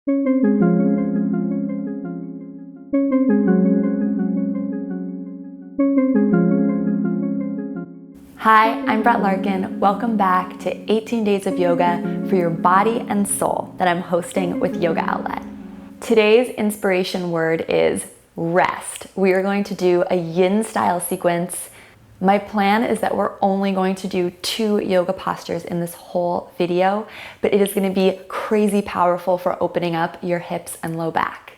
Hi, I'm Brett Larkin. Welcome back to 18 Days of Yoga for Your Body and Soul that I'm hosting with Yoga Outlet. Today's inspiration word is rest. We are going to do a yin style sequence. My plan is that we're only going to do 2 yoga postures in this whole video, but it is going to be crazy powerful for opening up your hips and low back.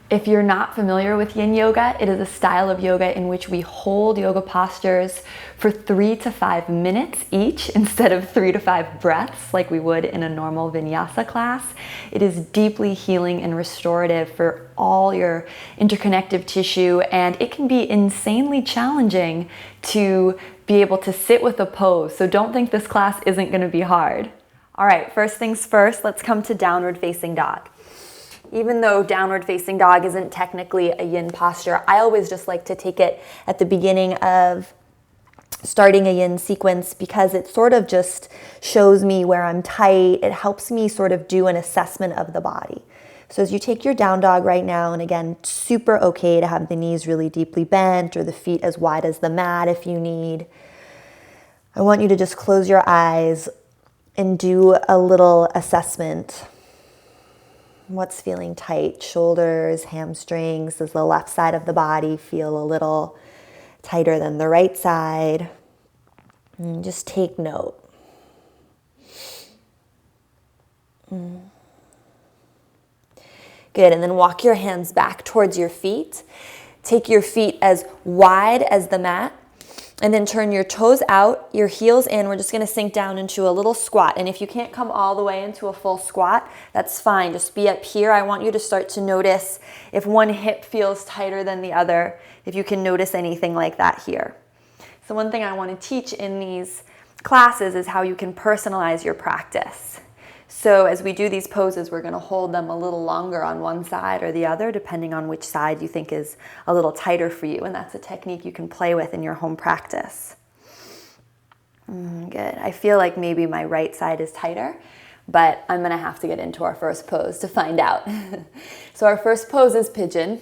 If you're not familiar with yin yoga, it is a style of yoga in which we hold yoga postures for 3 to 5 minutes each instead of 3 to 5 breaths like we would in a normal vinyasa class. It is deeply healing and restorative for all your interconnective tissue, and it can be insanely challenging to be able to sit with a pose. So don't think this class isn't going to be hard. All right, first things first, let's come to downward facing dog. Even though downward facing dog isn't technically a yin posture, I always just like to take it at the beginning of starting a yin sequence because it sort of just shows me where I'm tight. It helps me sort of do an assessment of the body. So as you take your down dog right now, and again, super okay to have the knees really deeply bent or the feet as wide as the mat if you need. I want you to just close your eyes and do a little assessment. What's feeling tight? Shoulders, hamstrings. Does the left side of the body feel a little tighter than the right side? And just take note. Good, and then walk your hands back towards your feet. Take your feet as wide as the mat. And then turn your toes out, your heels in. We're just going to sink down into a little squat. And if you can't come all the way into a full squat, that's fine. Just be up here. I want you to start to notice if one hip feels tighter than the other, if you can notice anything like that here. So one thing I want to teach in these classes is how you can personalize your practice. So as we do these poses, we're going to hold them a little longer on one side or the other, depending on which side you think is a little tighter for you. And that's a technique you can play with in your home practice. Good. I feel like maybe my right side is tighter, but I'm going to have to get into our first pose to find out. So our first pose is pigeon.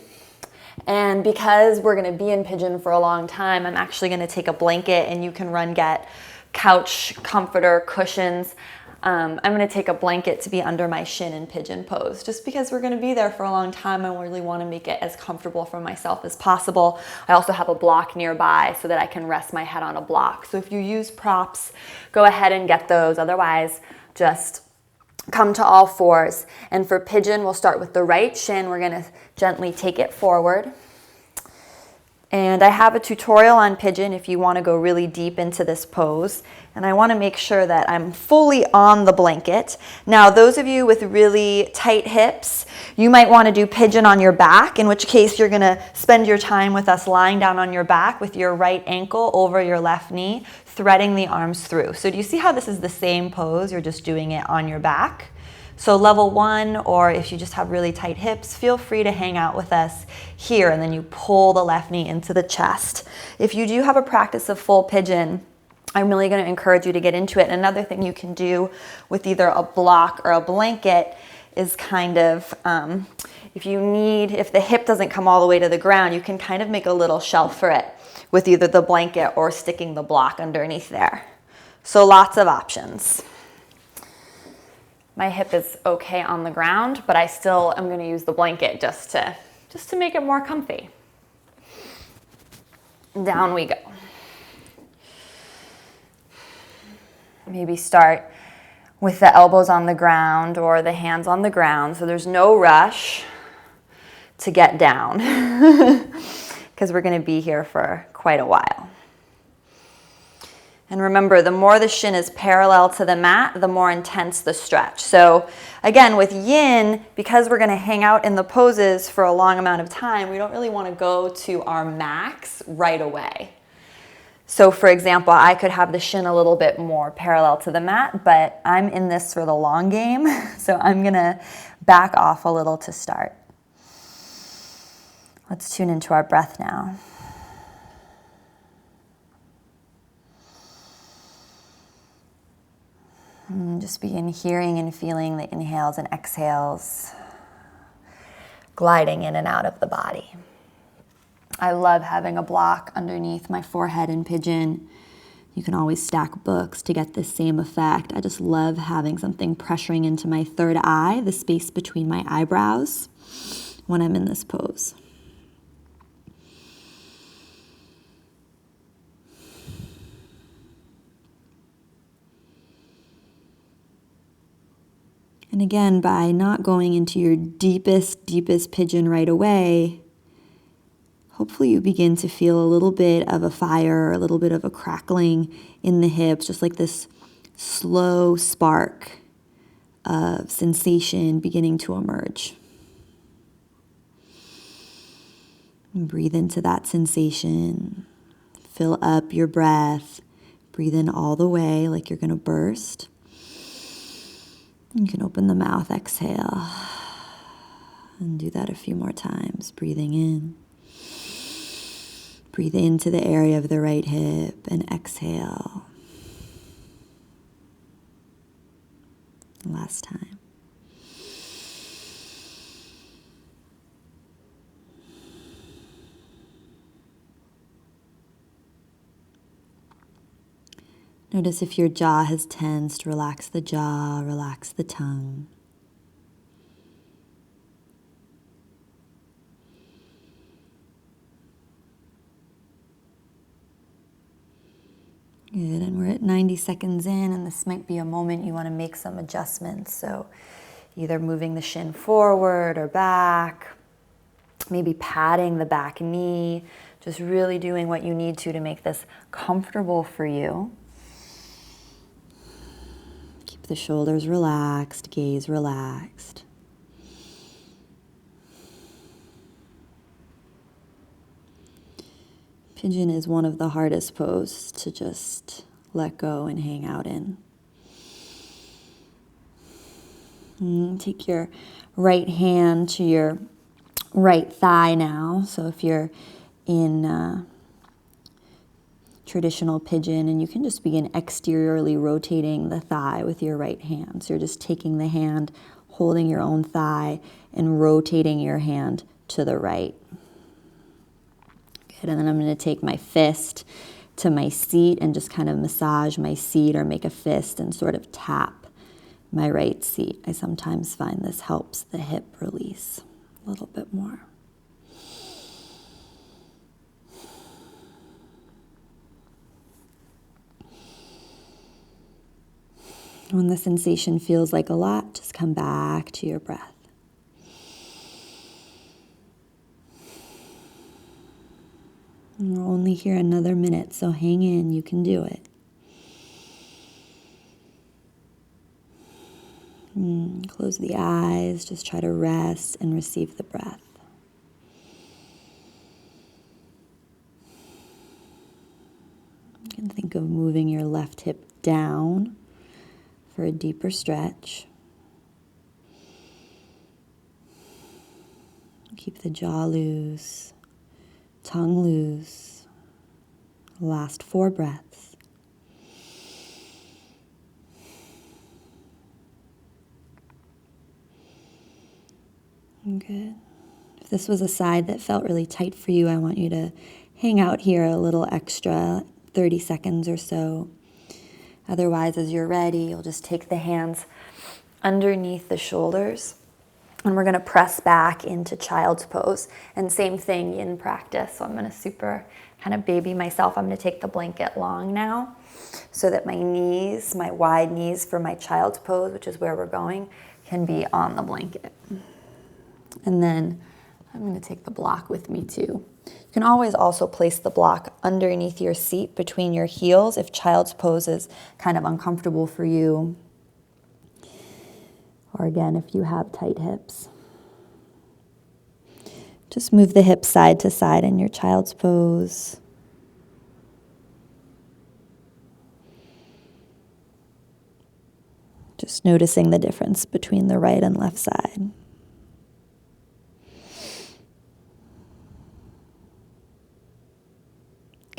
And because we're going to be in pigeon for a long time, I'm actually going to take a blanket, and you can get couch comforter, cushions. I'm going to take a blanket to be under my shin in pigeon pose. Just because we're going to be there for a long time, I really want to make it as comfortable for myself as possible. I also have a block nearby so that I can rest my head on a block. So if you use props, go ahead and get those. Otherwise, just come to all fours. And for pigeon, we'll start with the right shin. We're going to gently take it forward. And I have a tutorial on pigeon if you want to go really deep into this pose. And I want to make sure that I'm fully on the blanket. Now, those of you with really tight hips, you might want to do pigeon on your back, in which case you're going to spend your time with us lying down on your back with your right ankle over your left knee, threading the arms through. So do you see how this is the same pose? You're just doing it on your back. So level 1, or if you just have really tight hips, feel free to hang out with us here, and then you pull the left knee into the chest. If you do have a practice of full pigeon, I'm really going to encourage you to get into it. And another thing you can do with either a block or a blanket is kind of, if the hip doesn't come all the way to the ground, you can kind of make a little shelf for it with either the blanket or sticking the block underneath there. So lots of options. My hip is okay on the ground, but I still am going to use the blanket just to make it more comfy. Down we go. Maybe start with the elbows on the ground or the hands on the ground, so there's no rush to get down because we're going to be here for quite a while. And remember, the more the shin is parallel to the mat, the more intense the stretch. So again, with yin, because we're going to hang out in the poses for a long amount of time, we don't really want to go to our max right away. So for example, I could have the shin a little bit more parallel to the mat, but I'm in this for the long game, so I'm going to back off a little to start. Let's tune into our breath now. And just begin hearing and feeling the inhales and exhales gliding in and out of the body. I love having a block underneath my forehead in pigeon. You can always stack books to get this same effect. I just love having something pressuring into my third eye, the space between my eyebrows, when I'm in this pose. And again, by not going into your deepest pigeon right away, hopefully you begin to feel a little bit of a fire, a little bit of a crackling in the hips, just like this slow spark of sensation beginning to emerge. And breathe into that sensation. Fill up your breath. Breathe in all the way like you're going to burst. You can open the mouth, exhale, and do that a few more times. Breathing in. Breathe into the area of the right hip and exhale. Last time. Notice if your jaw has tensed, relax the jaw, relax the tongue. Good, and we're at 90 seconds in, and this might be a moment you want to make some adjustments. So either moving the shin forward or back, maybe patting the back knee, just really doing what you need to make this comfortable for you. Keep the shoulders relaxed, gaze relaxed. Pigeon is one of the hardest poses to just let go and hang out in. Take your right hand to your right thigh now. So if you're in traditional pigeon, and you can just begin exteriorly rotating the thigh with your right hand. So you're just taking the hand, holding your own thigh, and rotating your hand to the right. Good, and then I'm going to take my fist to my seat and just kind of massage my seat or make a fist and sort of tap my right seat. I sometimes find this helps the hip release a little bit more. When the sensation feels like a lot, just come back to your breath. And we're only here another minute, so hang in, you can do it. Close the eyes, just try to rest and receive the breath. You can think of moving your left hip down for a deeper stretch. Keep the jaw loose, tongue loose. Last 4 breaths. Good. If this was a side that felt really tight for you, I want you to hang out here a little extra, 30 seconds or so. Otherwise, as you're ready, you'll just take the hands underneath the shoulders, and we're going to press back into child's pose. And same thing in practice. So I'm going to super kind of baby myself. I'm going to take the blanket long now so that my knees, my wide knees for my child's pose, which is where we're going, can be on the blanket. And then I'm going to take the block with me too. You can always also place the block underneath your seat between your heels if child's pose is kind of uncomfortable for you. Or again, if you have tight hips. Just move the hips side to side in your child's pose. Just noticing the difference between the right and left side.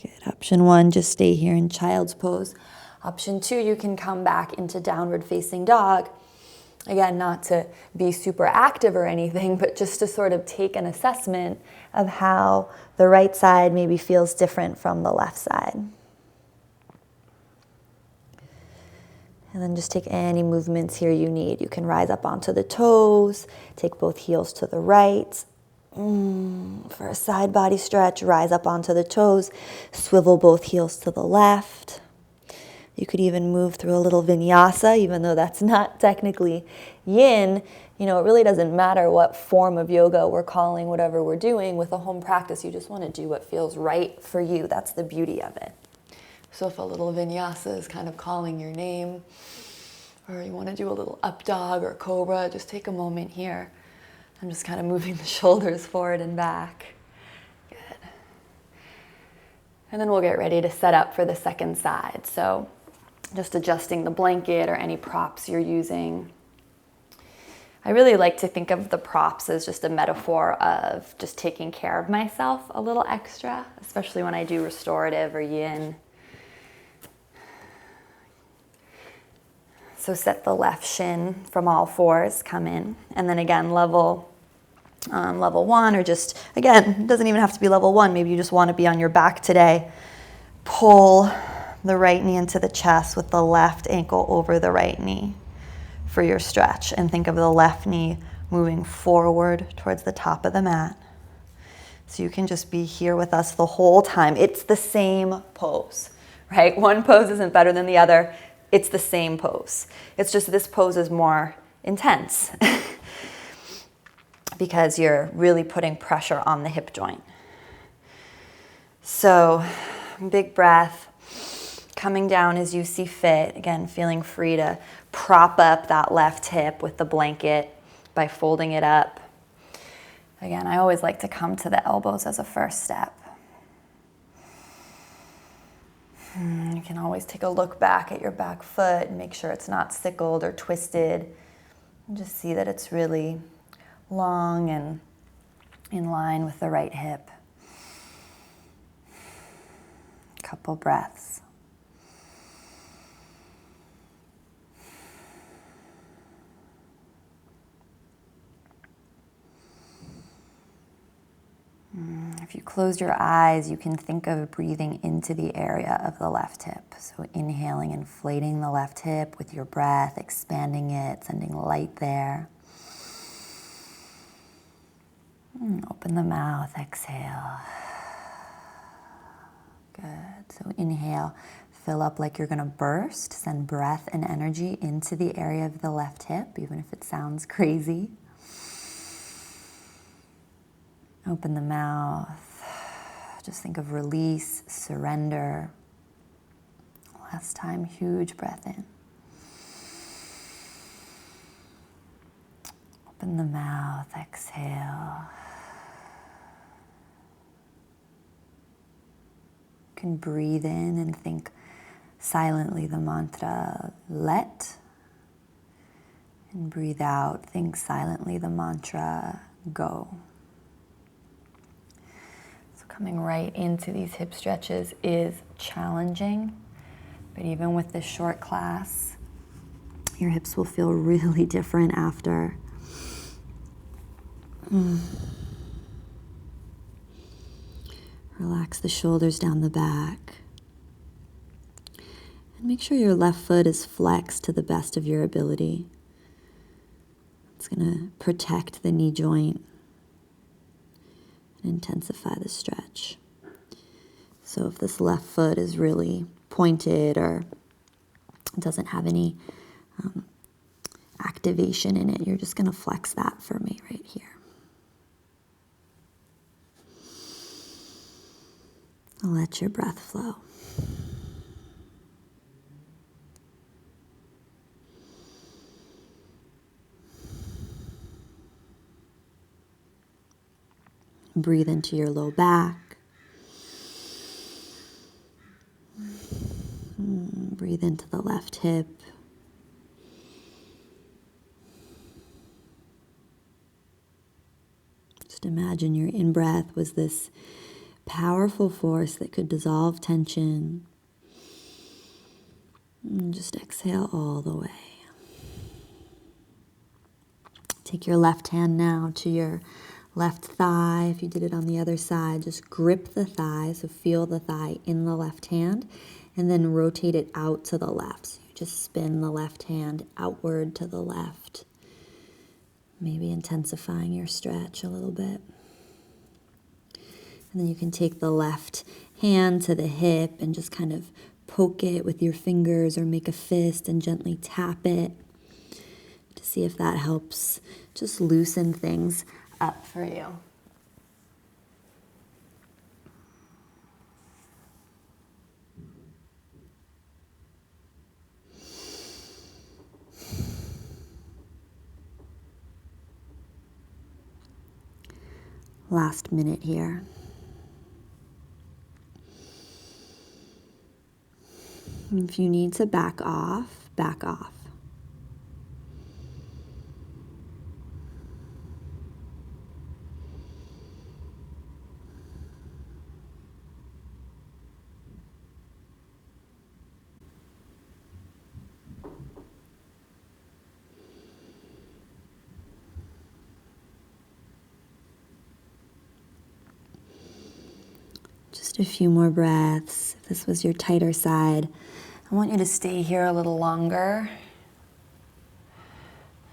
Good. Option 1, just stay here in child's pose. Option 2, you can come back into downward facing dog. Again, not to be super active or anything, but just to sort of take an assessment of how the right side maybe feels different from the left side. And then just take any movements here you need. You can rise up onto the toes, take both heels to the right. For a side body stretch, rise up onto the toes, swivel both heels to the left. You could even move through a little vinyasa, even though that's not technically yin. You know, it really doesn't matter what form of yoga we're calling whatever we're doing. With a home practice, you just want to do what feels right for you. That's the beauty of it. So if a little vinyasa is kind of calling your name, or you want to do a little up dog or cobra, just take a moment here. I'm just kind of moving the shoulders forward and back. Good. And then we'll get ready to set up for the second side. So just adjusting the blanket or any props you're using. I really like to think of the props as just a metaphor of just taking care of myself a little extra, especially when I do restorative or yin. So set the left shin from all fours, come in, and then again, level one, or just, again, it doesn't even have to be level one. Maybe you just want to be on your back today. Pull the right knee into the chest with the left ankle over the right knee for your stretch. And think of the left knee moving forward towards the top of the mat. So you can just be here with us the whole time. It's the same pose, right? One pose isn't better than the other. It's the same pose. It's just this pose is more intense because you're really putting pressure on the hip joint. So big breath, coming down as you see fit. Again, feeling free to prop up that left hip with the blanket by folding it up. Again, I always like to come to the elbows as a first step. You can always take a look back at your back foot and make sure it's not sickled or twisted. And just see that it's really long and in line with the right hip. Couple breaths. If you close your eyes, you can think of breathing into the area of the left hip. So inhaling, inflating the left hip with your breath, expanding it, sending light there. Open the mouth, exhale. Good. So inhale, fill up like you're going to burst. Send breath and energy into the area of the left hip, even if it sounds crazy. Open the mouth. Just think of release, surrender. Last time, huge breath in. Open the mouth, exhale. You can breathe in and think silently the mantra, let. And breathe out, think silently the mantra, go. Coming right into these hip stretches is challenging, but even with this short class, your hips will feel really different after. Relax the shoulders down the back. And make sure your left foot is flexed to the best of your ability. It's going to protect the knee joint and intensify the stretch. So if this left foot is really pointed or doesn't have any activation in it, you're just going to flex that for me right here. Let your breath flow. Breathe into your low back. Breathe into the left hip. Just imagine your in-breath was this powerful force that could dissolve tension. And just exhale all the way. Take your left hand now to your left thigh. If you did it on the other side, just grip the thigh, so feel the thigh in the left hand, and then rotate it out to the left. So you just spin the left hand outward to the left, maybe intensifying your stretch a little bit. And then you can take the left hand to the hip and just kind of poke it with your fingers or make a fist and gently tap it to see if that helps just loosen things up for you. Last minute here. If you need to back off, back off. Just a few more breaths. If this was your tighter side, I want you to stay here a little longer.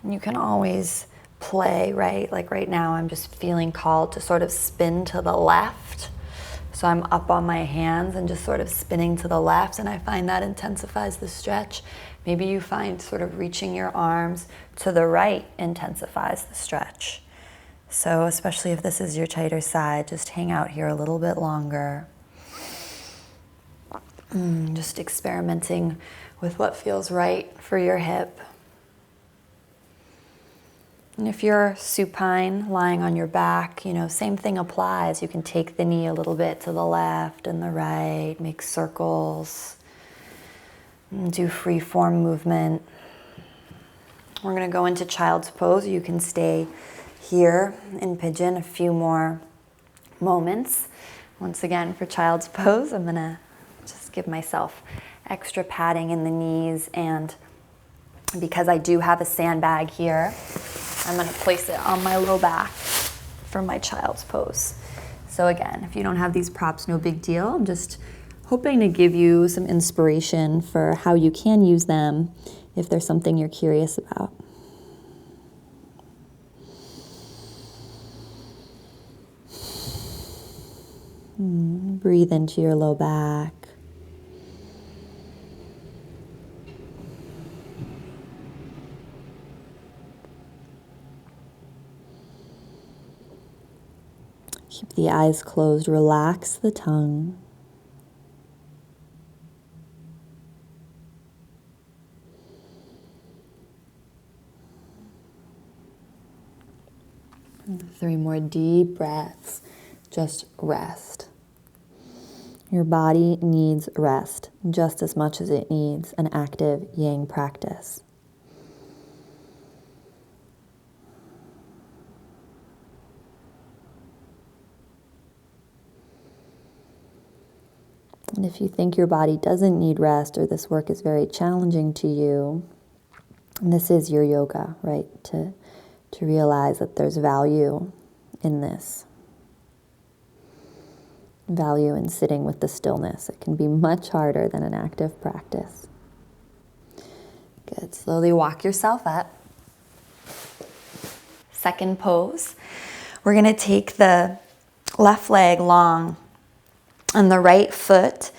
And you can always play, right? Like right now, I'm just feeling called to sort of spin to the left. So I'm up on my hands and just sort of spinning to the left, and I find that intensifies the stretch. Maybe you find sort of reaching your arms to the right intensifies the stretch. So especially if this is your tighter side, just hang out here a little bit longer. Just experimenting with what feels right for your hip. And if you're supine, lying on your back, same thing applies. You can take the knee a little bit to the left and the right, make circles, and do free form movement. We're going to go into child's pose. You can stay here in pigeon a few more moments. Once again, for child's pose, I'm going to just give myself extra padding in the knees, and because I do have a sandbag here, I'm going to place it on my low back for my child's pose. So again, if you don't have these props, no big deal. I'm just hoping to give you some inspiration for how you can use them if there's something you're curious about. Breathe into your low back. Keep the eyes closed, relax the tongue. And 3 more deep breaths, just rest. Your body needs rest just as much as it needs an active yang practice. And if you think your body doesn't need rest or this work is very challenging to you, and this is your yoga, right? To realize that there's value in this. Value in sitting with the stillness. It can be much harder than an active practice. Good. Slowly walk yourself up. Second pose. We're going to take the left leg long and the right foot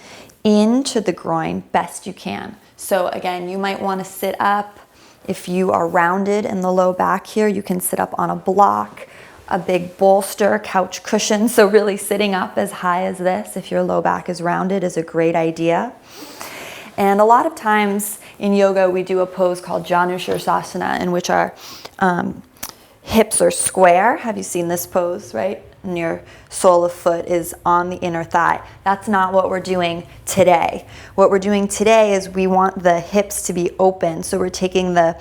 into the groin best you can. So again, you might want to sit up. If you are rounded in the low back here, you can sit up on a block, a big bolster, couch cushion. So really sitting up as high as this, if your low back is rounded, is a great idea. And a lot of times in yoga, we do a pose called Janu Sirsasana, in which our hips are square. Have you seen this pose, right? And your sole of foot is on the inner thigh. That's not what we're doing today. What we're doing today is we want the hips to be open. So we're taking the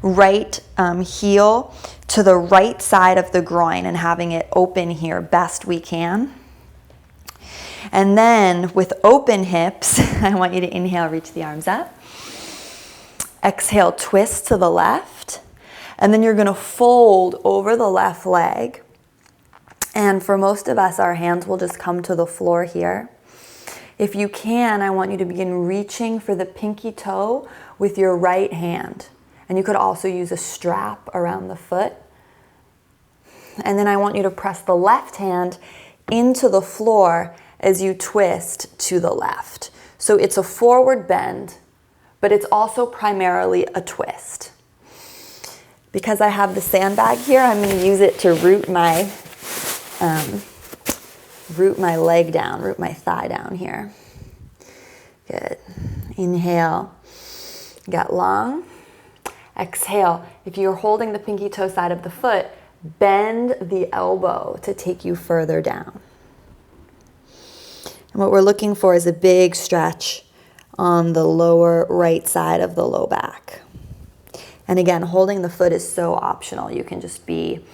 right heel to the right side of the groin and having it open here best we can. And then with open hips, I want you to inhale, reach the arms up. Exhale, twist to the left. And then you're gonna fold over the left leg. And for most of us, our hands will just come to the floor here. If you can, I want you to begin reaching for the pinky toe with your right hand. And you could also use a strap around the foot. And then I want you to press the left hand into the floor as you twist to the left. So it's a forward bend, but it's also primarily a twist. Because I have the sandbag here, I'm going to use it to root my leg down, root my thigh down here. Good. Inhale, get long. Exhale, if you're holding the pinky toe side of the foot, bend the elbow to take you further down. And what we're looking for is a big stretch on the lower right side of the low back. And again, holding the foot is so optional. You can just be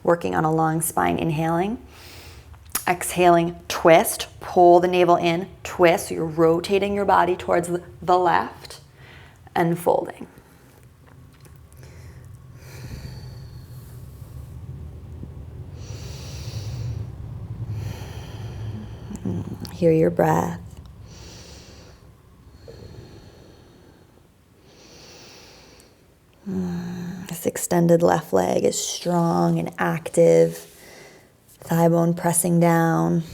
working on a long spine, inhaling. Exhaling, twist, pull the navel in, twist. So you're rotating your body towards the left and folding. Hear your breath. This extended left leg is strong and active. Thigh bone pressing down.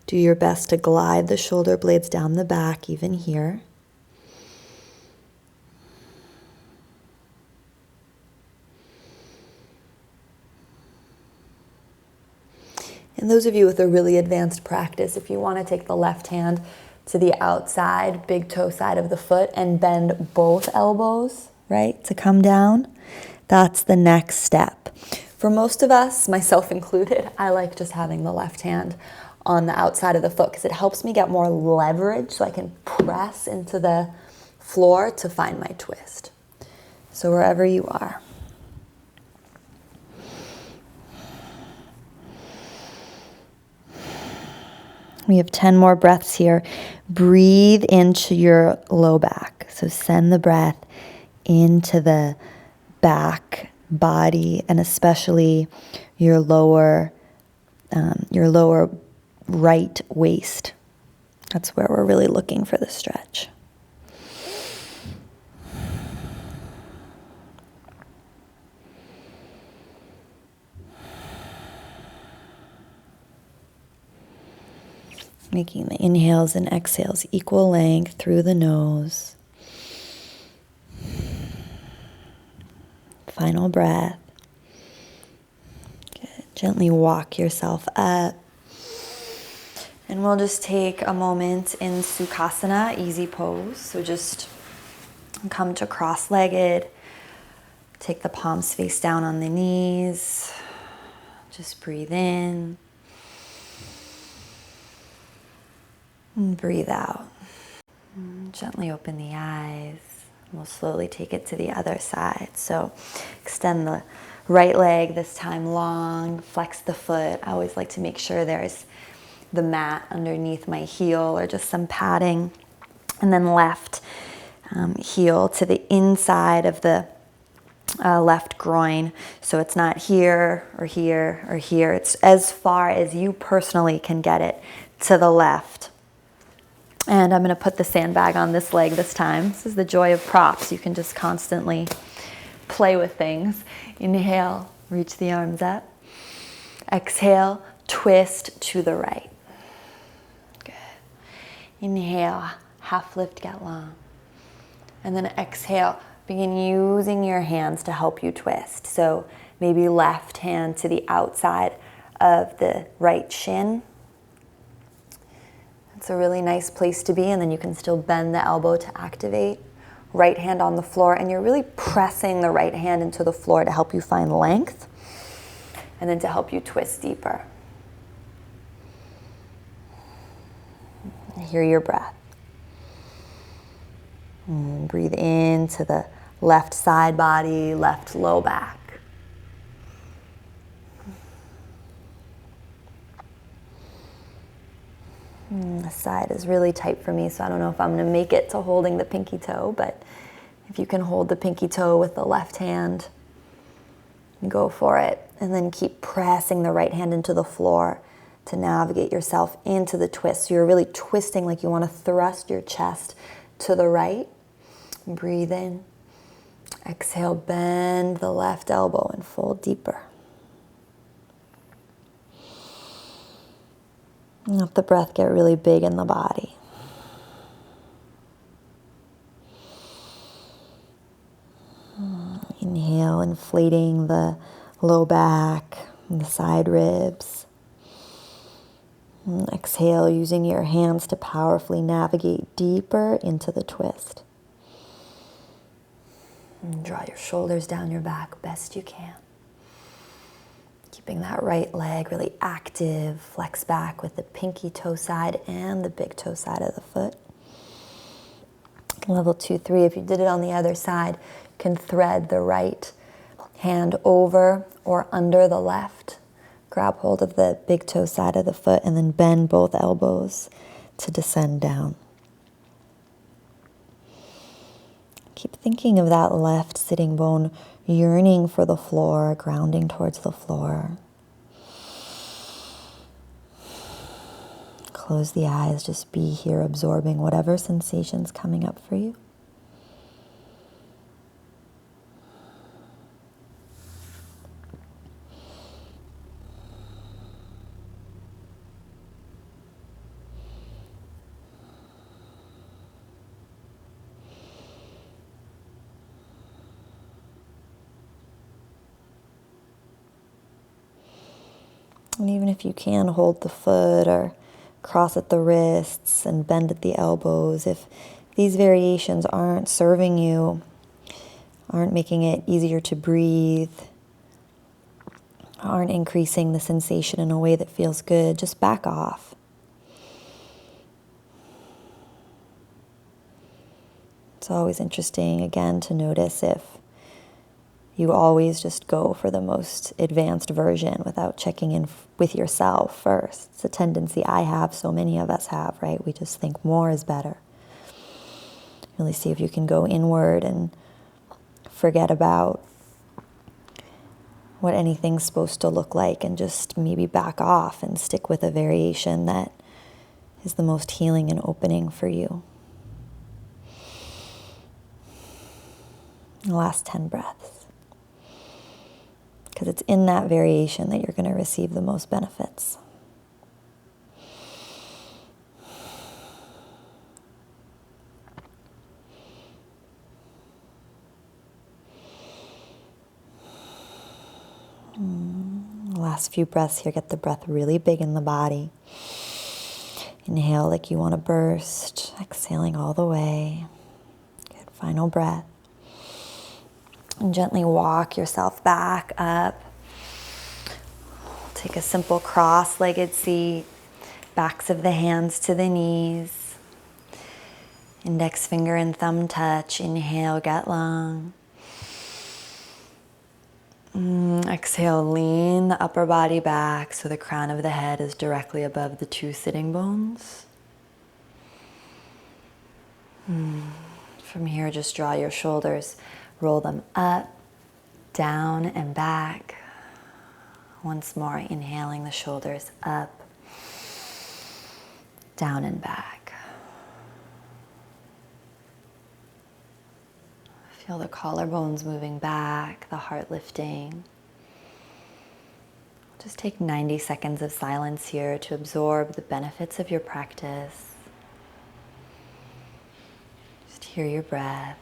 Do your best to glide the shoulder blades down the back, even here. And those of you with a really advanced practice, if you want to take the left hand to the outside, big toe side of the foot and bend both elbows, right, to come down, that's the next step. For most of us, myself included, I like just having the left hand on the outside of the foot because it helps me get more leverage so I can press into the floor to find my twist. So wherever you are. We have 10 more breaths here. Breathe into your low back. So send the breath into the back body and especially your lower right waist. That's where we're really looking for the stretch. Making the inhales and exhales equal length through the nose. Final breath. Good. Gently walk yourself up. And we'll just take a moment in Sukhasana, easy pose. So just come to cross-legged. Take the palms face down on the knees. Just breathe in. And breathe out. And gently open the eyes. We'll slowly take it to the other side. So extend the right leg, this time long. Flex the foot. I always like to make sure there's the mat underneath my heel or just some padding. And then left heel to the inside of the left groin. So it's not here or here or here. It's as far as you personally can get it to the left. And I'm going to put the sandbag on this leg this time. This is the joy of props. You can just constantly play with things. Inhale, reach the arms up. Exhale, twist to the right. Good. Inhale, half lift, get long. And then exhale, begin using your hands to help you twist. So maybe left hand to the outside of the right shin. It's a really nice place to be, and then you can still bend the elbow to activate. Right hand on the floor, and you're really pressing the right hand into the floor to help you find length, and then to help you twist deeper. Hear your breath. And breathe into the left side body, left low back. This side is really tight for me, so I don't know if I'm going to make it to holding the pinky toe, but if you can hold the pinky toe with the left hand, go for it. And then keep pressing the right hand into the floor to navigate yourself into the twist. So you're really twisting like you want to thrust your chest to the right. Breathe in. Exhale, bend the left elbow and fold deeper. And let the breath get really big in the body. Inhale, inflating the low back and the side ribs. And exhale, using your hands to powerfully navigate deeper into the twist. And draw your shoulders down your back best you can. Keeping that right leg really active. Flex back with the pinky toe side and the big toe side of the foot. Level 2, 3, if you did it on the other side, you can thread the right hand over or under the left. Grab hold of the big toe side of the foot and then bend both elbows to descend down. Keep thinking of that left sitting bone yearning for the floor, grounding towards the floor. Close the eyes, just be here absorbing whatever sensation's coming up for you. And even if you can, hold the foot or cross at the wrists and bend at the elbows. If these variations aren't serving you, aren't making it easier to breathe, aren't increasing the sensation in a way that feels good, just back off. It's always interesting, again, to notice if you always just go for the most advanced version without checking in with yourself first. It's a tendency I have, so many of us have, right? We just think more is better. Really see if you can go inward and forget about what anything's supposed to look like and just maybe back off and stick with a variation that is the most healing and opening for you. The last 10 breaths. Because it's in that variation that you're going to receive the most benefits. Last few breaths here, get the breath really big in the body. Inhale like you want to burst, exhaling all the way. Good, final breath. And gently walk yourself back up. Take a simple cross-legged seat. Backs of the hands to the knees. Index finger and thumb touch. Inhale, get long. Exhale, lean the upper body back so the crown of the head is directly above the 2 sitting bones. From here, just draw your shoulders. Roll them up, down, and back. Once more, inhaling the shoulders up, down, and back. Feel the collarbones moving back, the heart lifting. Just take 90 seconds of silence here to absorb the benefits of your practice. Just hear your breath.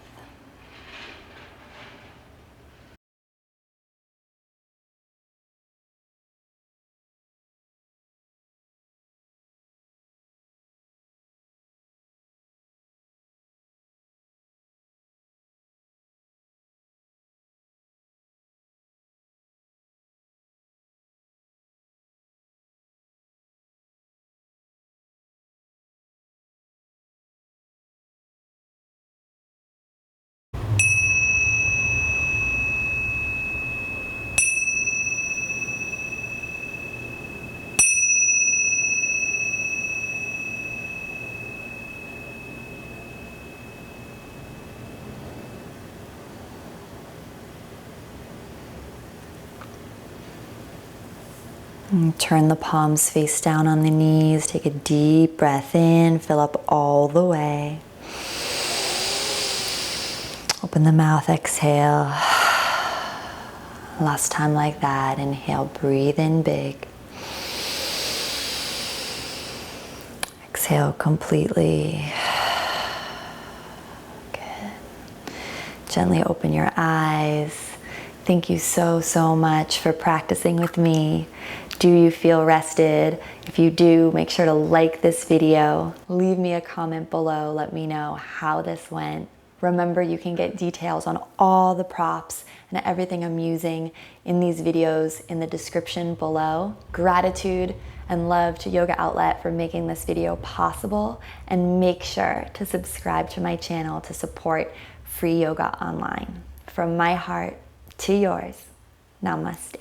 And turn the palms face down on the knees. Take a deep breath in, fill up all the way. Open the mouth, exhale. Last time like that. Inhale, breathe in big. Exhale completely. Good. Gently open your eyes. Thank you so, so much for practicing with me. Do you feel rested? If you do, make sure to like this video. Leave me a comment below. Let me know how this went. Remember, you can get details on all the props and everything I'm using in these videos in the description below. Gratitude and love to Yoga Outlet for making this video possible, and make sure to subscribe to my channel to support free yoga online. From my heart to yours, namaste.